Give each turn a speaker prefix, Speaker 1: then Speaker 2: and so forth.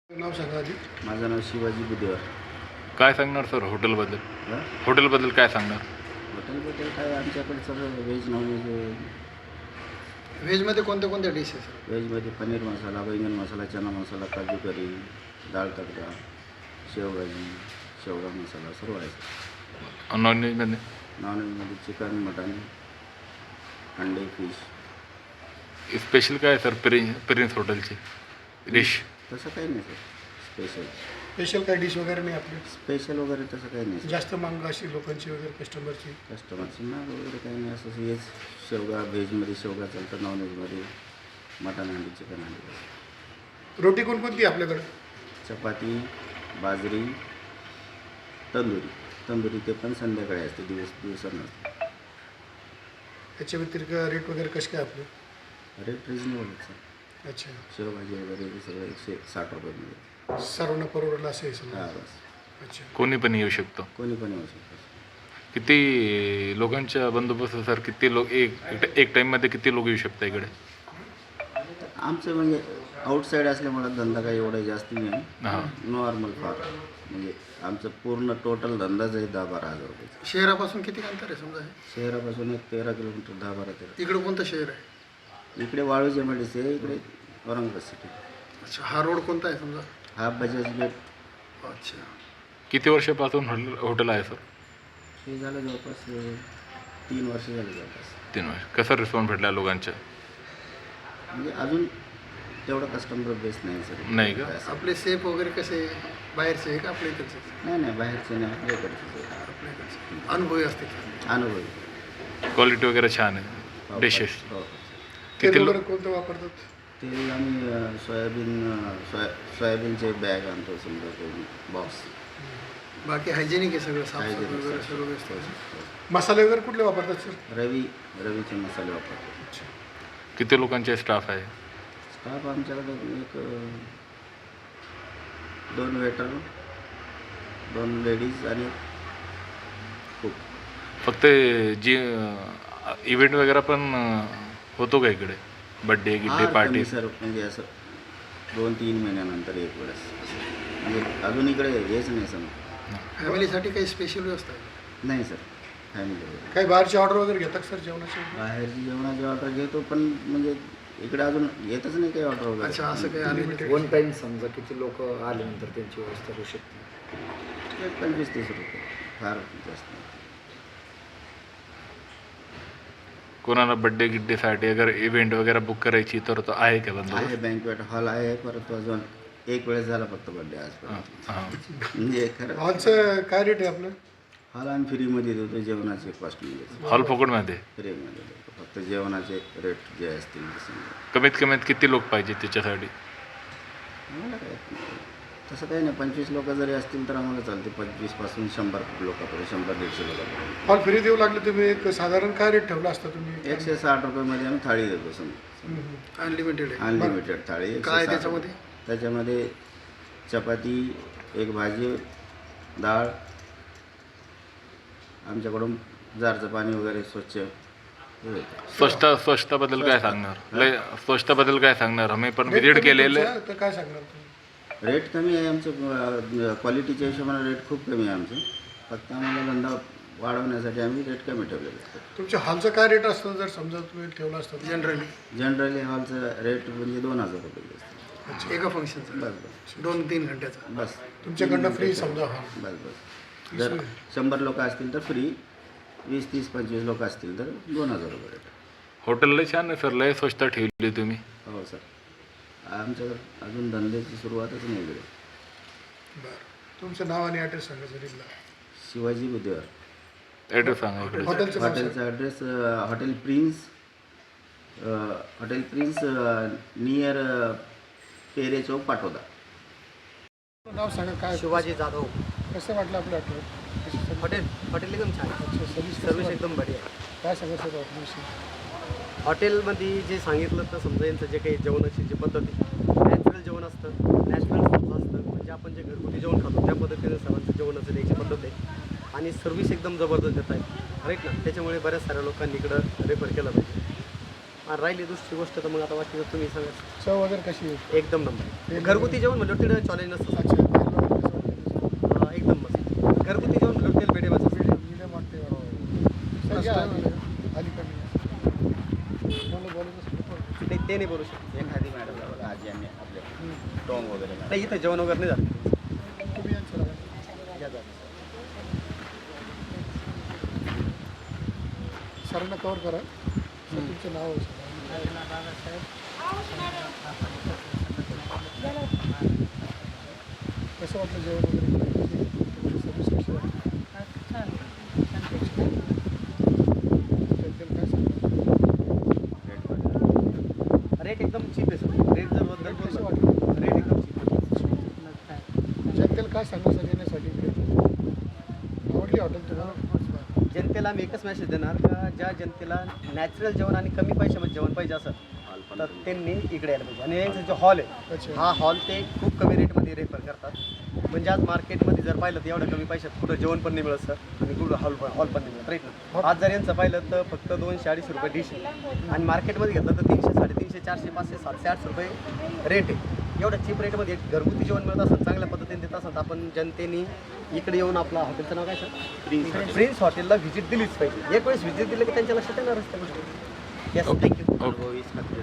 Speaker 1: नाव सांगा आधी.
Speaker 2: माझं नाव शिवाजी बुधेवार.
Speaker 3: काय सांगणार सर हॉटेलबद्दल?
Speaker 2: हां
Speaker 3: हॉटेलबद्दल काय सांगणार?
Speaker 2: हॉटेलबद्दल काय आमच्याकडे सगळं व्हेज नॉनव्हेज.
Speaker 1: व्हेजमध्ये कोणत्या कोणत्या डिश आहे सर?
Speaker 2: व्हेजमध्ये पनीर मसाला, बैंगन मसाला, चना मसाला, काजू करी, डाळ तडका, शेवभाजी, शेवगा मसाला सर्व आहे.
Speaker 3: नॉनव्हेजमध्ये
Speaker 2: नॉनव्हेजमध्ये चिकन, मटन, अंडे, फिश.
Speaker 3: स्पेशल काय सर प्रिन्स हॉटेलची डिश?
Speaker 2: तसं काही नाही सर. स्पेशल
Speaker 1: स्पेशल काय डिश वगैरे नाही आपली?
Speaker 2: स्पेशल वगैरे तसं काही नाही सर.
Speaker 1: जास्त मागणी अशी लोकांची वगैरे कस्टमरची?
Speaker 2: कस्टमरची नाव वगैरे काही नाही. असं हेच शेवगा, व्हेजमध्ये शेवगा चालतं, नॉनव्हेजमध्ये मटन अंडी, चिकन अंडी.
Speaker 1: रोटी कोणकोणती आहे आपल्याकडे?
Speaker 2: चपाती, बाजरी, तंदुरी ते पण संध्याकाळी असते, दिवसा नसते.
Speaker 1: याच्या व्यतिरिक्त रेट वगैरे कसे काय आपले?
Speaker 2: Rate reasonable sir.
Speaker 1: अच्छा,
Speaker 2: शेवभाजी वगैरे हे सगळं 160 रुपये.
Speaker 1: सर्वांना परवडेल असं आहे समजा.
Speaker 2: हां बस.
Speaker 1: अच्छा,
Speaker 3: कोणी पण येऊ शकतो.
Speaker 2: कोणी पण येऊ शकतं.
Speaker 3: किती लोकांच्या बंदोबस्त सर? किती लोक एक टाईममध्ये किती लोक येऊ शकता इकडे?
Speaker 2: आमचं म्हणजे आउटसाईड असल्यामुळं धंदा काही एवढा जास्त नाही.
Speaker 3: हां.
Speaker 2: नॉर्मल फार म्हणजे आमचं पूर्ण टोटल धंदाच आहे 10-12 हजार रुपयाचा.
Speaker 1: शहरापासून किती अंतर आहे समजा हे?
Speaker 2: शहरापासून एक 13 किलोमीटर, 10-12-13.
Speaker 1: इकडं कोणतं शहर आहे?
Speaker 2: इकडे वाळूज MIDC आहे, इकडे औरंगाबाद सिटी.
Speaker 1: अच्छा, हा रोड कोणता आहे समजा?
Speaker 2: हा बजाज गेट.
Speaker 1: अच्छा,
Speaker 3: किती वर्षापासून हॉटेल आहे सर?
Speaker 2: हे झालं जवळपास 3 वर्ष झाले जवळपास.
Speaker 3: 3 वर्ष. कसा रिस्पॉन्स भेटला लोकांच्या?
Speaker 2: म्हणजे अजून तेवढा कस्टमर बेस नाही सर.
Speaker 3: नाही का?
Speaker 1: आपले सेफ वगैरे कसे बाहेरचे आहे का आपल्या इकडचे?
Speaker 2: नाही बाहेरचे नाही, आपल्याकडचे
Speaker 1: आपल्या इकडचे अनुभवी असतील.
Speaker 2: अनुभव.
Speaker 3: क्वालिटी वगैरे छान आहे डिशेस.
Speaker 2: हो.
Speaker 1: तेल
Speaker 3: किती
Speaker 1: वगैरे कोणतं वापरतात?
Speaker 2: ते आम्ही सोयाबीनचे बॅग आणतो समजा, ते बॉक्स.
Speaker 1: बाकी हायजेनिक आहे सगळं, साफ
Speaker 2: Hygienic
Speaker 1: वगैरे
Speaker 2: आहे.
Speaker 1: सर्व व्यवस्थित आहे. मसाले वगैरे कुठले वापरतात सर?
Speaker 2: रवीचे मसाले वापरतो.
Speaker 1: अच्छा,
Speaker 3: किती लोकांचे स्टाफ आहे?
Speaker 2: स्टाफ आमच्याकडे एक 2 वेटर, 2 लेडीज आणि कुक.
Speaker 3: फक्त जी इव्हेंट वगैरे पण होतो का इकडे? Birthday Gidde party?
Speaker 2: सर म्हणजे असं 2-3 महिन्यानंतर एक वेळेस असं. म्हणजे अजून इकडे हेच नाही समजा.
Speaker 1: फॅमिलीसाठी काही स्पेशल व्यवस्था आहे?
Speaker 2: नाही सर. फॅमिली वगैरे
Speaker 1: काही बाहेरची ऑर्डर वगैरे घेतात सर जेवणाची?
Speaker 2: बाहेरची जेवणाची ऑर्डर घेतो, पण म्हणजे इकडे अजून येतच नाही काही ऑर्डर वगैरे.
Speaker 1: अच्छा, असं काही अनलिमिटेड?
Speaker 4: वन टाईम समजा किती लोक आल्यानंतर त्यांची व्यवस्था होऊ शकते?
Speaker 2: 25-30 रुपये, फार जास्त नाही.
Speaker 3: कोणाला बड्डे गिड्डेसाठी अगर इव्हेंट वगैरे बुक करायची तर तो आहे का बंदोबस्त?
Speaker 2: आहे, बँकवेट हॉल आहे, परत अजून एक वेळेस झाला फक्त बड्डे आजपर्यंत.
Speaker 3: हां.
Speaker 2: म्हणजे खरं
Speaker 1: हॉलचं काय रेट आहे आपलं?
Speaker 2: हॉल आम्ही फ्रीमध्ये देतो, जेवणाचे कॉस्टमध्ये
Speaker 3: हॉल फुकटमध्ये?
Speaker 2: फ्रीमध्ये देतो. फक्त जेवणाचे रेट जे असतील ते समजा.
Speaker 3: कमीत कमीत किती लोक पाहिजे त्याच्यासाठी?
Speaker 2: आम्हाला काय तसं काही नाही. 25 लोक जरी असतील तर आम्हाला चालते. 25 पासून 100 लोकांपर्यंत, 100-150 लोकांपर्यंत.
Speaker 1: हॉल फ्री देऊ लागले तुम्ही, एक साधारण काय रेट ठेवला असता तुम्ही?
Speaker 2: 160 रुपयामध्ये आम्ही थाळी देतो समजा.
Speaker 1: अनलिमिटेड आहे?
Speaker 2: अनलिमिटेड थाळी.
Speaker 1: काय
Speaker 2: 160
Speaker 1: त्याच्यामध्ये?
Speaker 2: त्याच्यामध्ये चपाती, एक भाजी, डाळ, आमच्याकडून जारचं पाणी वगैरे स्वच्छ हे होतं.
Speaker 3: स्वच्छताबद्दल काय सांगणार? स्वच्छताबद्दल काय सांगणार? आम्ही पण व्हिजिट केलेलं आहे.
Speaker 1: तर काय सांगणार तुम्ही?
Speaker 2: रेट कमी आहे आमचं. क्वालिटीच्या हिशोबाने रेट खूप कमी आहे आमचं. फक्त आम्हाला धंदा वाढवण्यासाठी आम्ही रेट कमी ठेवलेले असतात.
Speaker 1: तुमच्या हॉलचं काय रेट असतं जर समजा तुम्ही ठेवला असतं जनरली?
Speaker 2: जनरली हॉलचं रेट म्हणजे 2000 रुपये असतं.
Speaker 1: अच्छा, एका फंक्शनचं?
Speaker 2: बस
Speaker 1: 2-3 घंट्याचा
Speaker 2: बस.
Speaker 1: तुमच्याकडनं फ्री समजा हॉल?
Speaker 2: बस. जर 100 लोक असतील तर फ्री, 20-30-25 लोक असतील तर 2000 रुपये रेट.
Speaker 3: हॉटेल लय छान आहे सर, लय स्वच्छता ठेवली तुम्ही.
Speaker 2: हो सर. आमच्याकडे अजून धंद्याची सुरुवातच नाही इकडे.
Speaker 1: बरं, तुमचं नाव आणि ॲड्रेस सांगा सर एकदा.
Speaker 2: शिवाजी बुधेवार.
Speaker 3: ॲड्रेस सांगा इकडे.
Speaker 1: हॉटेलचं नाव
Speaker 2: हॉटेलचा ॲड्रेस हॉटेल प्रिन्स नियर पेरे चौक, पाटोदा.
Speaker 1: नाव सांगा काय?
Speaker 4: शिवाजी जाधव.
Speaker 1: कसं वाटलं आपलं हॉटेल?
Speaker 4: हॉटेल एकदम छान आहे.
Speaker 1: अच्छा,
Speaker 4: सर्व्हिस एकदम बढिया आहे.
Speaker 1: काय सांगा सर हॉटेलविषयी?
Speaker 4: हॉटेलमध्ये जे सांगितलं तर समजा यांचं जे काही जेवणाची जी पद्धत आहे, नॅचरल जेवण असतं, नॅचरल असतं. म्हणजे आपण जे घरगुती जेवण खातो त्या पद्धतीने सर्वांचं जेवणाचं द्यायची पद्धत आहे. आणि सर्व्हिस एकदम जबरदस्त देत आहेत, राईट ना. त्याच्यामुळे बऱ्याच साऱ्या लोकांनी इकडं रेफर केलं पाहिजे. आणि राहिली दुसरी गोष्ट तर मग आता वाटतं तुम्ही सांगा.
Speaker 1: चव वगैरे कशी आहे?
Speaker 4: एकदम नंबर. घरगुती जेवण म्हणलं तिकडे चॉलेंज नसतं.
Speaker 1: अच्छा तेल वगैरे कसं वाटतं?
Speaker 4: एकदम मस्त. घरगुती जेवण म्हणलं तेल बेडेवाचं असतं.
Speaker 1: मीडियम वाटते सर घ्या आली कमी मला बोलायचं
Speaker 4: नाही ते नाही बोलू शकत.
Speaker 2: एखादी मॅडमला बघा आजी आणि आपल्या टोंग वगैरे
Speaker 4: नाही इथं जेवण वगैरे नाही झालं.
Speaker 1: तुम्ही यांचं लावा.
Speaker 4: या जागा.
Speaker 1: सरांना कवर करा. सर तुमचं नाव आहे कसं वाटलं जेवण वगैरे सर्विस कशी वाटली? त्याबद्दल काय सांगा?
Speaker 4: रेट एकदम चीप आहे सर. रेट जर बद्दल
Speaker 1: कसं
Speaker 4: बोललं
Speaker 1: वाटलं?
Speaker 4: रेट एकदम चीप आहे.
Speaker 1: जनतेला काय सांगा सर येण्यासाठी इकडे आवडली हॉटेल तुम्हाला?
Speaker 4: जनतेला मी एकच मेसेज देणार का ज्या जनतेला नॅचरल जेवण आणि कमी पैशामध्ये जेवण पाहिजे असेल तर त्यांनी इकडे यायला पाहिजे. आणि यांचा जो हॉल आहे
Speaker 1: अच्छा
Speaker 4: हा हॉल ते खूप कमी रेटमध्ये रेफर करतात. म्हणजे आज मार्केटमध्ये जर पाहिलं तर एवढं कमी पैशात कुठं जेवण पण नाही मिळत सर आणि कुठं हॉल पण नाही मिळत. राईट ना. आज जर यांचं पाहिलं तर फक्त 200-250 रुपये डिश आहे आणि मार्केटमध्ये घेतलं तर 300, 350, 400, 500, 700, 800 रुपये रेट आहे. एवढं चीप रेटमध्ये घरगुती जेवण मिळत असेल चांगल्या पद्धतीने देत असेल तर आपण जनतेने इकडे येऊन आपला हॉटेलचं नाव काय सर प्रिन्स हॉटेलला व्हिजिट दिलीच पाहिजे. एक वेळेस व्हिजिट दिलं की त्यांच्या लक्षात येणारच त्या गोष्टी. Yes thank you.
Speaker 2: अनुभवी खात्री